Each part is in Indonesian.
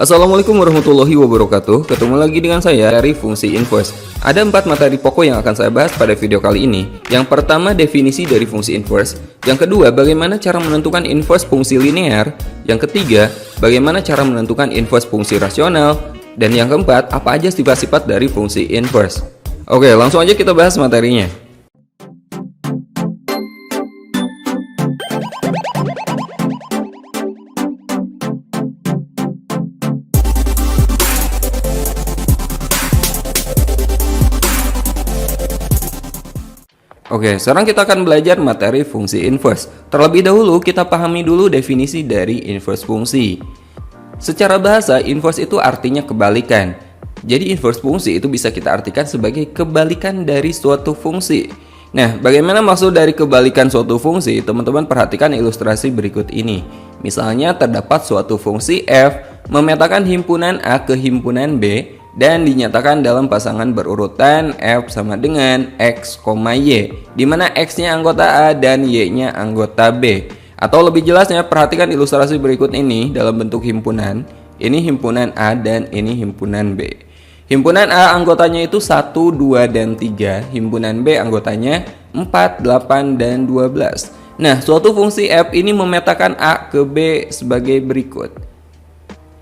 Assalamualaikum warahmatullahi wabarakatuh. Ketemu lagi dengan saya dari fungsi inverse. Ada 4 materi pokok yang akan saya bahas pada video kali ini. Yang pertama, definisi dari fungsi inverse. Yang kedua, bagaimana cara menentukan inverse fungsi linear. Yang ketiga, bagaimana cara menentukan inverse fungsi rasional. Dan yang keempat, apa aja sifat-sifat dari fungsi inverse. Oke, langsung aja kita bahas materinya. Oke, sekarang kita akan belajar materi fungsi inverse. Terlebih dahulu, kita pahami dulu definisi dari inverse fungsi. Secara bahasa, inverse itu artinya kebalikan. Jadi, inverse fungsi itu bisa kita artikan sebagai kebalikan dari suatu fungsi. Nah, bagaimana maksud dari kebalikan suatu fungsi? Teman-teman perhatikan ilustrasi berikut ini. Misalnya, terdapat suatu fungsi f memetakan himpunan A ke himpunan B dan dinyatakan dalam pasangan berurutan f sama dengan x, y, di mana x-nya anggota A dan y-nya anggota B. Atau lebih jelasnya, perhatikan ilustrasi berikut ini dalam bentuk himpunan. Ini himpunan A dan ini himpunan B. Himpunan A anggotanya itu 1, 2, dan 3. Himpunan B anggotanya 4, 8, dan 12. Nah, suatu fungsi f ini memetakan A ke B sebagai berikut.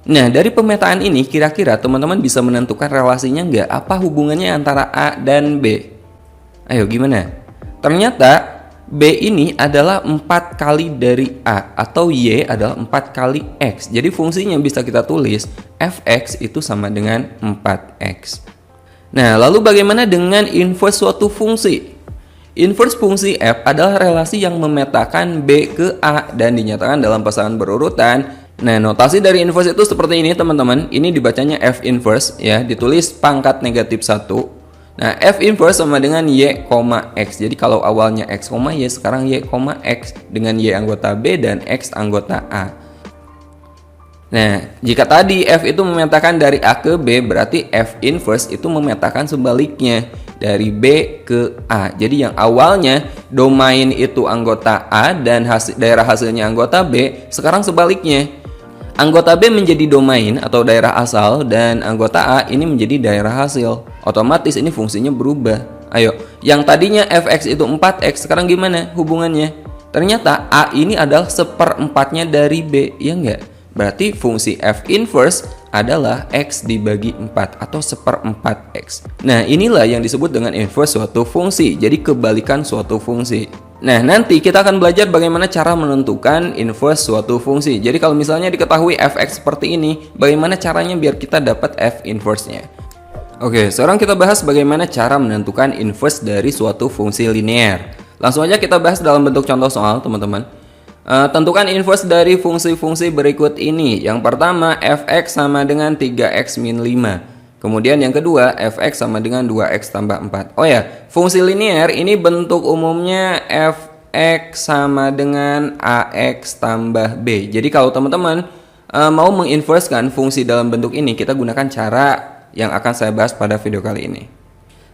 Nah, dari pemetaan ini kira-kira teman-teman bisa menentukan relasinya nggak? Apa hubungannya antara A dan B? Ayo gimana? Ternyata B ini adalah 4 kali dari A atau Y adalah 4 kali X. Jadi fungsinya bisa kita tulis Fx itu sama dengan 4X. Nah, lalu bagaimana dengan inverse suatu fungsi? Inverse fungsi f adalah relasi yang memetakan B ke A dan dinyatakan dalam pasangan berurutan. Nah, notasi dari inverse itu seperti ini, teman-teman. Ini dibacanya f inverse ya, ditulis pangkat negatif 1. Nah, f inverse sama dengan y, x. Jadi kalau awalnya x, y, sekarang y, x dengan y anggota B dan x anggota A. Nah, jika tadi f itu memetakan dari A ke B, berarti f inverse itu memetakan sebaliknya dari B ke A. Jadi yang awalnya domain itu anggota A dan daerah hasilnya anggota B, sekarang sebaliknya. Anggota B menjadi domain atau daerah asal dan anggota A ini menjadi daerah hasil. Otomatis ini fungsinya berubah. Ayo, yang tadinya fx itu 4x, sekarang gimana hubungannya? Ternyata A ini adalah seperempatnya dari B, ya enggak? Berarti fungsi f inverse adalah x dibagi 4 atau seperempat x. Nah, inilah yang disebut dengan inverse suatu fungsi. Jadi kebalikan suatu fungsi. Nah, nanti kita akan belajar bagaimana cara menentukan inverse suatu fungsi. Jadi kalau misalnya diketahui fx seperti ini, bagaimana caranya biar kita dapat f inverse-nya. Oke, sekarang kita bahas bagaimana cara menentukan inverse dari suatu fungsi linear. Langsung aja kita bahas dalam bentuk contoh soal, teman-teman. Tentukan inverse dari fungsi-fungsi berikut ini. Yang pertama, fx sama dengan 3x min 5. Kemudian yang kedua, fx sama dengan 2x tambah 4. Oh ya, fungsi linear ini bentuk umumnya fx sama dengan ax tambah b. Jadi kalau teman-teman mau menginversekan fungsi dalam bentuk ini, kita gunakan cara yang akan saya bahas pada video kali ini.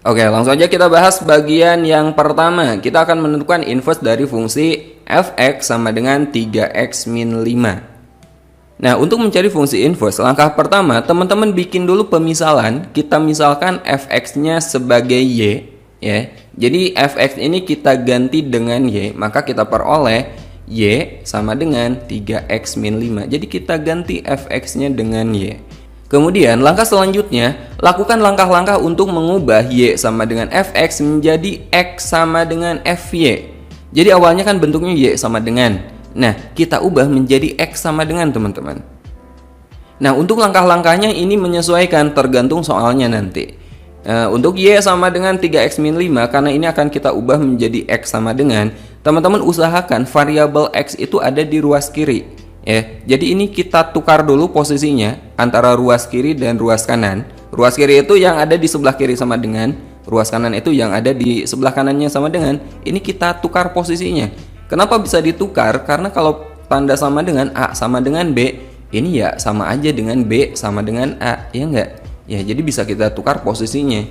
Oke, langsung aja kita bahas bagian yang pertama. Kita akan menentukan inverse dari fungsi fx sama dengan 3x min 5. Nah, untuk mencari fungsi inverse, langkah pertama, teman-teman bikin dulu pemisalan. Kita misalkan fx-nya sebagai y, ya. Jadi fx ini kita ganti dengan y, maka kita peroleh y sama dengan 3x min 5. Jadi kita ganti fx-nya dengan y. Kemudian, langkah selanjutnya, lakukan langkah-langkah untuk mengubah y sama dengan fx menjadi x sama dengan fy. Jadi awalnya kan bentuknya y sama dengan. Nah, kita ubah menjadi x sama dengan, teman-teman. Nah, untuk langkah-langkahnya ini menyesuaikan tergantung soalnya nanti. Untuk y sama dengan 3x min 5, karena ini akan kita ubah menjadi x sama dengan, teman-teman usahakan variabel x itu ada di ruas kiri. Ya, jadi ini kita tukar dulu posisinya antara ruas kiri dan ruas kanan. Ruas kiri itu yang ada di sebelah kiri sama dengan, ruas kanan itu yang ada di sebelah kanannya sama dengan. Ini kita tukar posisinya. Kenapa bisa ditukar? Karena kalau tanda sama dengan A sama dengan B, ini ya sama aja dengan B sama dengan A, ya enggak? Ya, jadi bisa kita tukar posisinya.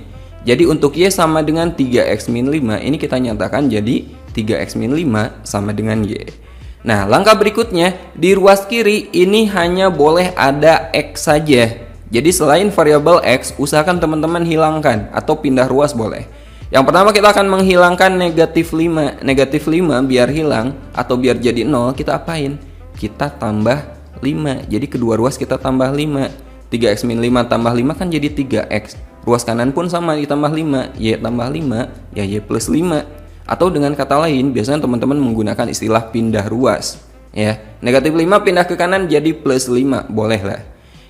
Jadi untuk Y sama dengan 3x min 5, ini kita nyatakan jadi 3x min 5 sama dengan Y. Nah, langkah berikutnya, di ruas kiri ini hanya boleh ada X saja. Jadi selain variabel X, usahakan teman-teman hilangkan atau pindah ruas boleh. Yang pertama kita akan menghilangkan negatif 5. Negatif 5 biar hilang atau biar jadi 0, kita apain? Kita tambah 5. Jadi kedua ruas kita tambah 5. 3x min 5 tambah 5 kan jadi 3x. Ruas kanan pun sama ditambah 5. Y tambah 5, ya Y plus 5. Atau dengan kata lain, biasanya teman-teman menggunakan istilah pindah ruas. Ya, negatif 5 pindah ke kanan jadi plus 5, boleh lah.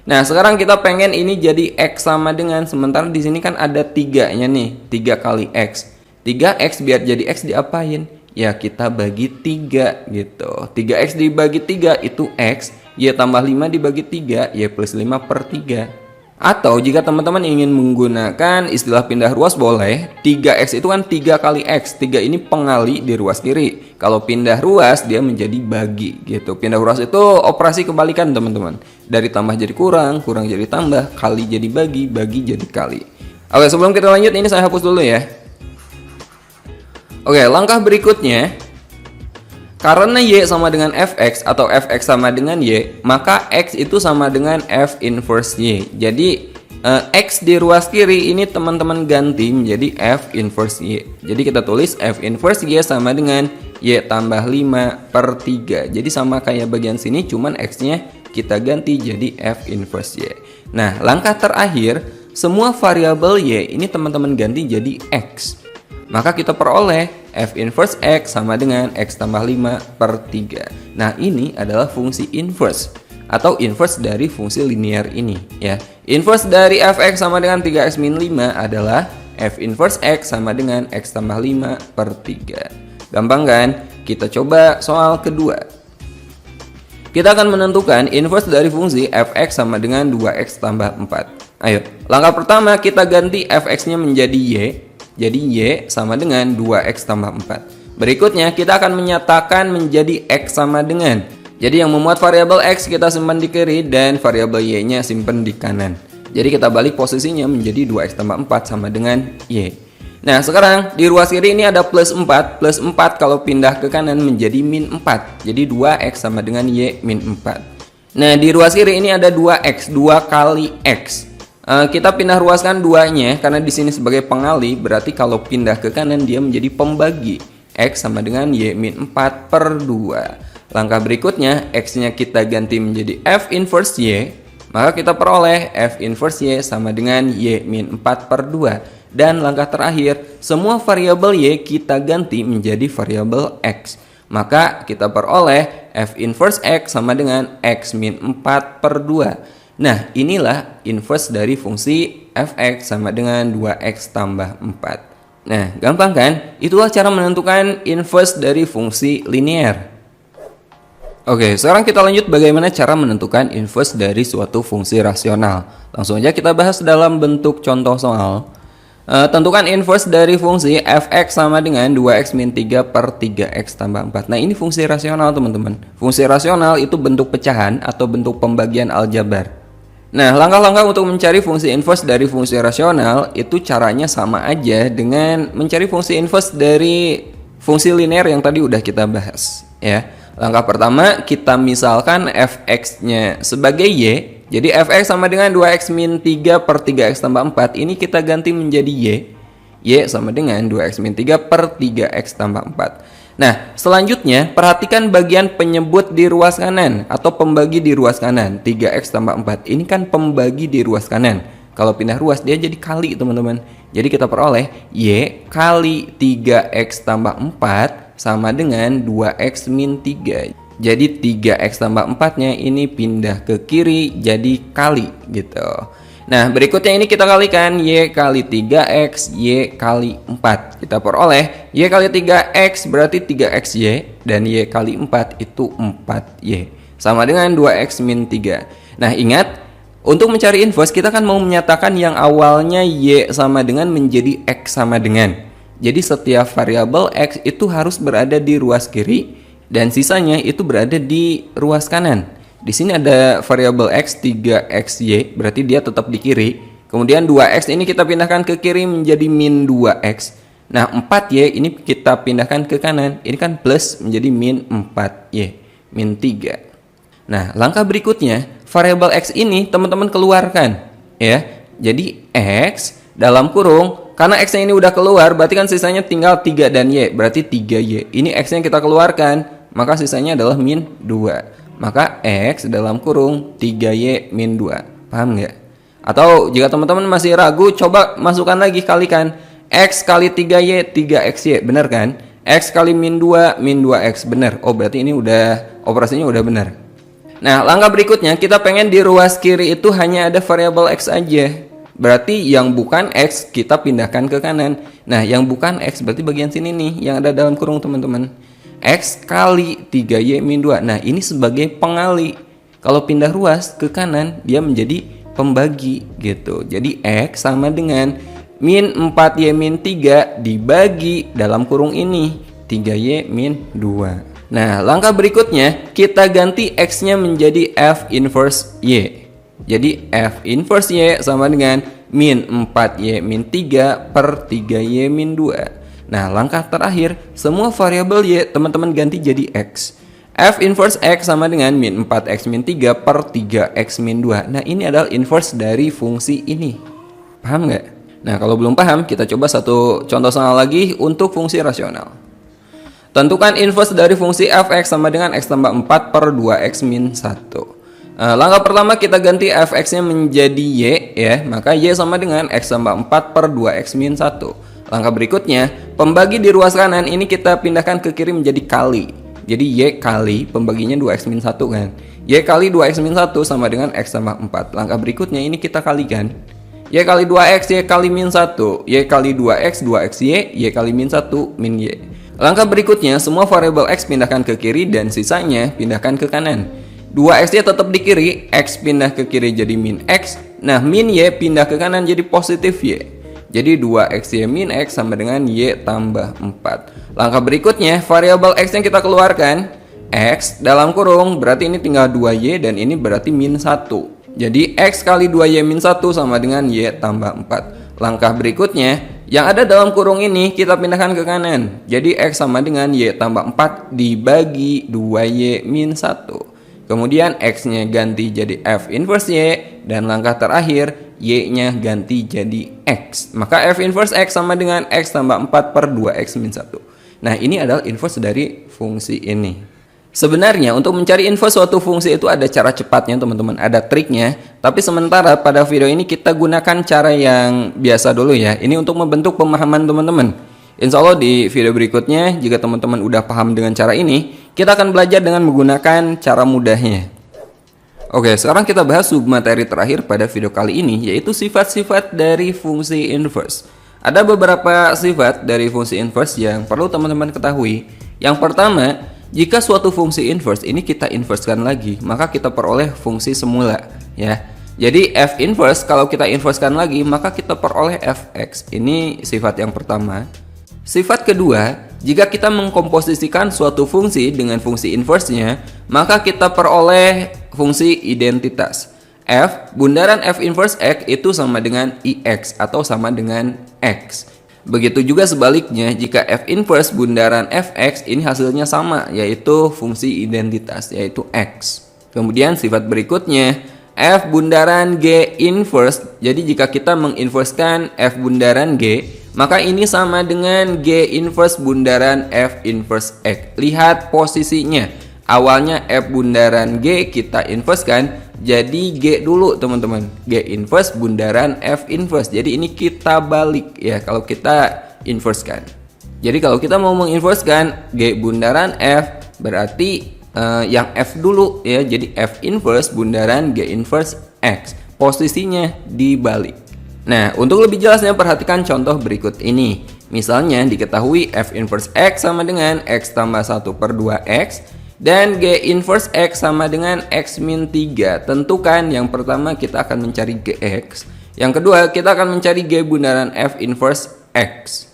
Nah, sekarang kita pengen ini jadi X sama dengan, sementara di sini kan ada 3-nya nih, 3 kali X. 3X biar jadi X diapain? Ya, kita bagi 3 gitu. 3X dibagi 3 itu X, Y tambah 5 dibagi 3, Y plus 5 per 3. Atau jika teman-teman ingin menggunakan istilah pindah ruas boleh, 3x itu kan 3 kali x, 3 ini pengali di ruas kiri. Kalau pindah ruas dia menjadi bagi gitu. Pindah ruas itu operasi kebalikan teman-teman. Dari tambah jadi kurang, kurang jadi tambah, kali jadi bagi, bagi jadi kali. Oke, sebelum kita lanjut ini saya hapus dulu ya. Oke, langkah berikutnya. Karena Y sama dengan Fx atau Fx sama dengan Y, maka X itu sama dengan F inverse Y. Jadi X di ruas kiri ini teman-teman ganti menjadi F inverse Y. Jadi kita tulis F inverse Y sama dengan Y tambah 5 per 3. Jadi sama kayak bagian sini, cuman X-nya kita ganti jadi F inverse Y. Nah, langkah terakhir, semua variabel Y ini teman-teman ganti jadi X. Maka kita peroleh F inverse X sama dengan X tambah 5 per 3. Nah, ini adalah fungsi inverse atau inverse dari fungsi linear ini ya. Inverse dari Fx sama dengan 3x min 5 adalah F inverse X sama dengan X tambah 5 per 3. Gampang kan? Kita coba soal kedua. Kita akan menentukan inverse dari fungsi Fx sama dengan 2x tambah 4. Ayo, langkah pertama kita ganti Fx-nya menjadi Y. Jadi Y sama dengan 2x tambah 4. Berikutnya kita akan menyatakan menjadi X sama dengan. Jadi yang memuat variabel X kita simpan di kiri dan variabel Y-nya simpan di kanan. Jadi kita balik posisinya menjadi 2x tambah 4 sama dengan Y. Nah, sekarang di ruas kiri ini ada plus 4. Plus 4 kalau pindah ke kanan menjadi min 4. Jadi 2x sama dengan Y min 4. Nah, di ruas kiri ini ada 2x, 2 kali X. Kita pindah ruaskan 2-nya karena di sini sebagai pengali, berarti kalau pindah ke kanan dia menjadi pembagi. X sama dengan Y min 4 per 2. Langkah berikutnya, X-nya kita ganti menjadi F inverse Y, maka kita peroleh F inverse Y sama dengan Y min 4 per 2. Dan langkah terakhir, semua variabel Y kita ganti menjadi variabel X. Maka kita peroleh F inverse X sama dengan X min 4 per 2. Nah, inilah inverse dari fungsi Fx sama dengan 2x tambah 4. Nah, gampang kan? Itulah cara menentukan inverse dari fungsi linear. Oke, sekarang kita lanjut bagaimana cara menentukan inverse dari suatu fungsi rasional. Langsung aja kita bahas dalam bentuk contoh soal. Tentukan inverse dari fungsi Fx sama dengan 2x min 3 per 3x tambah 4. Nah, ini fungsi rasional teman-teman. Fungsi rasional itu bentuk pecahan atau bentuk pembagian aljabar. Nah, langkah-langkah untuk mencari fungsi inverse dari fungsi rasional itu caranya sama aja dengan mencari fungsi inverse dari fungsi linear yang tadi udah kita bahas ya. Langkah pertama kita misalkan Fx-nya sebagai Y. Jadi Fx sama dengan 2x min 3 per 3x tambah 4. Ini kita ganti menjadi Y. Y sama dengan 2x min 3 per 3x tambah 4. Nah, selanjutnya perhatikan bagian penyebut di ruas kanan atau pembagi di ruas kanan. 3x tambah 4 ini kan pembagi di ruas kanan. Kalau pindah ruas dia jadi kali teman-teman. Jadi kita peroleh Y kali 3x tambah 4 sama dengan 2x min 3. Jadi 3x tambah 4-nya ini pindah ke kiri jadi kali gitu. Nah, berikutnya ini kita kalikan Y kali 3x, Y kali 4. Kita peroleh Y kali 3x berarti 3xy dan Y kali 4 itu 4y. Sama dengan 2x min 3. Nah, ingat, untuk mencari inverse kita kan mau menyatakan yang awalnya Y sama dengan menjadi X sama dengan. Jadi setiap variabel X itu harus berada di ruas kiri dan sisanya itu berada di ruas kanan. Di sini ada variabel X 3xy, berarti dia tetap di kiri. Kemudian 2x ini kita pindahkan ke kiri menjadi min 2x. Nah, 4y ini kita pindahkan ke kanan. Ini kan plus menjadi min 4y. min 3. Nah, langkah berikutnya, variabel X ini teman-teman keluarkan, ya. Jadi X dalam kurung, karena X-nya ini udah keluar, berarti kan sisanya tinggal 3 dan Y, berarti 3Y. Ini X-nya kita keluarkan, maka sisanya adalah min 2. Maka X dalam kurung 3Y min 2. Paham nggak? Atau jika teman-teman masih ragu, coba masukkan lagi, kalikan. X kali 3Y, 3XY, benar kan? X kali min 2, min 2X, benar. Oh, berarti ini udah, operasinya udah benar. Nah, langkah berikutnya kita pengen di ruas kiri itu hanya ada variabel X aja. Berarti yang bukan X kita pindahkan ke kanan. Nah, yang bukan X berarti bagian sini nih yang ada dalam kurung teman-teman. X kali 3Y min 2. Nah, ini sebagai pengali. Kalau pindah ruas ke kanan, dia menjadi pembagi gitu. Jadi X sama dengan min 4Y min 3 dibagi dalam kurung ini 3Y min 2. Nah, langkah berikutnya kita ganti X-nya menjadi F inverse Y. Jadi F inverse Y sama dengan min 4Y min 3 per 3Y min 2. Nah, langkah terakhir, semua variabel Y teman-teman ganti jadi X. F inverse X sama dengan min 4X min 3 per 3X min 2. Nah, ini adalah inverse dari fungsi ini. Paham nggak? Nah, kalau belum paham, kita coba satu contoh soal lagi untuk fungsi rasional. Tentukan inverse dari fungsi fx sama dengan x tambah 4 per 2x min 1. Langkah pertama kita ganti fx-nya menjadi y, ya. Maka y sama dengan x tambah 4 per 2x min 1. Langkah berikutnya, pembagi di ruas kanan ini kita pindahkan ke kiri menjadi kali. Jadi y kali, pembaginya 2x min 1 kan. Y kali 2x min 1 sama dengan x tambah 4. Langkah berikutnya ini kita kalikan. Y kali 2x, y kali min 1. Y kali 2x, 2xy, y kali min 1, min y. Langkah berikutnya, semua variabel X pindahkan ke kiri dan sisanya pindahkan ke kanan. 2X-nya tetap di kiri, X pindah ke kiri jadi min X. Nah, min Y pindah ke kanan jadi positif Y. Jadi 2XY min X sama dengan Y tambah 4. Langkah berikutnya, variabel X yang kita keluarkan, X dalam kurung, berarti ini tinggal 2Y dan ini berarti min 1. Jadi X kali 2Y min 1 sama dengan Y tambah 4. Langkah berikutnya, yang ada dalam kurung ini kita pindahkan ke kanan. Jadi X sama dengan Y tambah 4 dibagi 2Y min 1. Kemudian X-nya ganti jadi F inverse Y. Dan langkah terakhir, Y-nya ganti jadi X. Maka F inverse X sama dengan X tambah 4 per 2X min 1. Nah, ini adalah inverse dari fungsi ini. Sebenarnya untuk mencari inverse suatu fungsi itu ada cara cepatnya teman-teman, ada triknya. Tapi sementara pada video ini kita gunakan cara yang biasa dulu ya. Ini untuk membentuk pemahaman teman-teman. Insya Allah di video berikutnya jika teman-teman udah paham dengan cara ini, kita akan belajar dengan menggunakan cara mudahnya. Oke, sekarang kita bahas submateri terakhir pada video kali ini, yaitu sifat-sifat dari fungsi inverse. Ada beberapa sifat dari fungsi inverse yang perlu teman-teman ketahui. Yang pertama, jika suatu fungsi inverse ini kita inversekan lagi, maka kita peroleh fungsi semula, ya. Jadi f inverse kalau kita inversekan lagi, maka kita peroleh fx. Ini sifat yang pertama. Sifat kedua, jika kita mengkomposisikan suatu fungsi dengan fungsi inverse-nya, maka kita peroleh fungsi identitas. F bundaran f inverse x itu sama dengan ix atau sama dengan x. Begitu juga sebaliknya, jika f inverse bundaran fx ini hasilnya sama, yaitu fungsi identitas, yaitu x. Kemudian sifat berikutnya, f bundaran g inverse. Jadi jika kita menginversekan f bundaran g, maka ini sama dengan g inverse bundaran f inverse x. Lihat posisinya. Awalnya f bundaran g kita inversekan, jadi G dulu teman-teman, G inverse bundaran F inverse. Jadi ini kita balik ya kalau kita inversekan. Jadi kalau kita mau menginversekan G bundaran F, berarti yang F dulu ya. Jadi F inverse bundaran G inverse X. Posisinya dibalik. Nah, untuk lebih jelasnya perhatikan contoh berikut ini. Misalnya diketahui F inverse X sama dengan X tambah 1 per 2X. Dan G inverse X sama dengan X min 3. Tentukan yang pertama kita akan mencari Gx. Yang kedua kita akan mencari G bundaran F inverse X.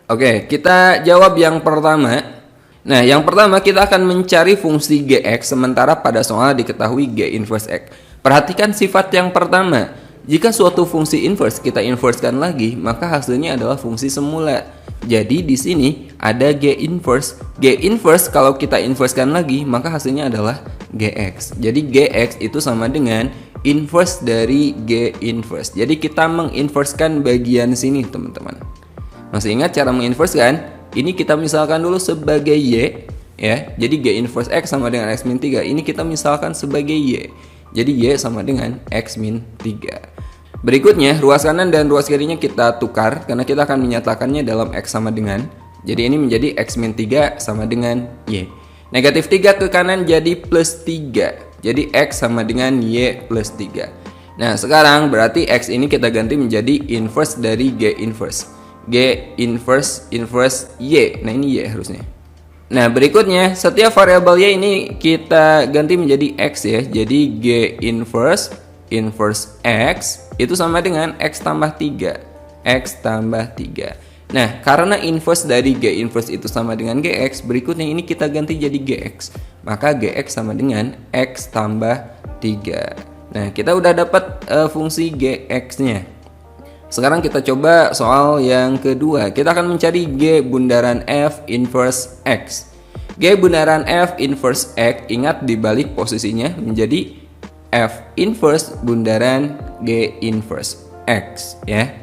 Oke, kita jawab yang pertama. Nah, yang pertama kita akan mencari fungsi Gx sementara pada soal diketahui G inverse X. Perhatikan sifat yang pertama. Jika suatu fungsi inverse kita inversekan lagi, maka hasilnya adalah fungsi semula. Jadi di sini ada G inverse. G inverse kalau kita inversekan lagi, maka hasilnya adalah GX. Jadi GX itu sama dengan inverse dari G inverse. Jadi kita menginversekan bagian sini, teman-teman. Masih ingat cara menginversekan? Ini kita misalkan dulu sebagai Y, ya. Jadi G inverse X sama dengan X min 3. Ini kita misalkan sebagai Y. Jadi Y sama dengan X min 3. Berikutnya, ruas kanan dan ruas kirinya kita tukar karena kita akan menyatakannya dalam X sama dengan. Jadi ini menjadi X min 3 sama dengan Y. Negatif 3 ke kanan jadi plus 3. Jadi X sama dengan Y plus 3. Nah, sekarang berarti X ini kita ganti menjadi inverse dari G inverse. G inverse Y. Nah, ini Y harusnya. Nah, berikutnya setiap variabel Y ini kita ganti menjadi X ya. Jadi G inverse X itu sama dengan X tambah 3. X tambah 3. Nah, karena inverse dari G inverse itu sama dengan GX, berikutnya ini kita ganti jadi GX. Maka GX sama dengan X tambah 3. Nah, kita udah dapat fungsi GX-nya. Sekarang kita coba soal yang kedua. Kita akan mencari G bundaran F inverse X. G bundaran F inverse X, ingat dibalik posisinya menjadi F inverse bundaran G inverse X ya.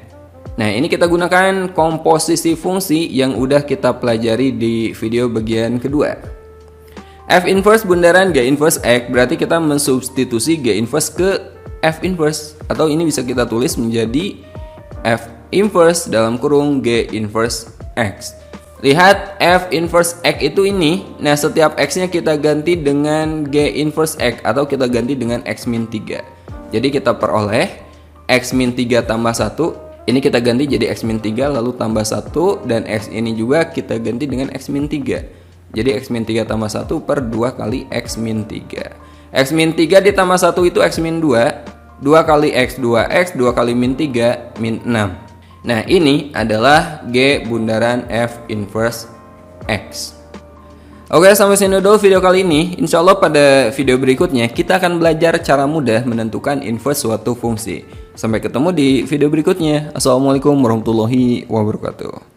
Nah, ini kita gunakan komposisi fungsi yang udah kita pelajari di video bagian kedua. F inverse bundaran G inverse X berarti kita mensubstitusi G inverse ke F inverse, atau ini bisa kita tulis menjadi F inverse dalam kurung G inverse X. Lihat F inverse X itu ini. Nah, setiap X-nya kita ganti dengan G inverse X atau kita ganti dengan X min 3. Jadi kita peroleh X min 3 tambah 1. Ini kita ganti jadi X min 3 lalu tambah 1. Dan X ini juga kita ganti dengan X min 3. Jadi X min 3 tambah 1 per 2 kali X min 3. X min 3 ditambah 1 itu X min 2. 2 kali X 2X, 2 kali min 3 min 6. Nah, ini adalah G bundaran F inverse X. Oke, sampai sini dulu video kali ini. Insya Allah pada video berikutnya kita akan belajar cara mudah menentukan inverse suatu fungsi. Sampai ketemu di video berikutnya. Assalamualaikum warahmatullahi wabarakatuh.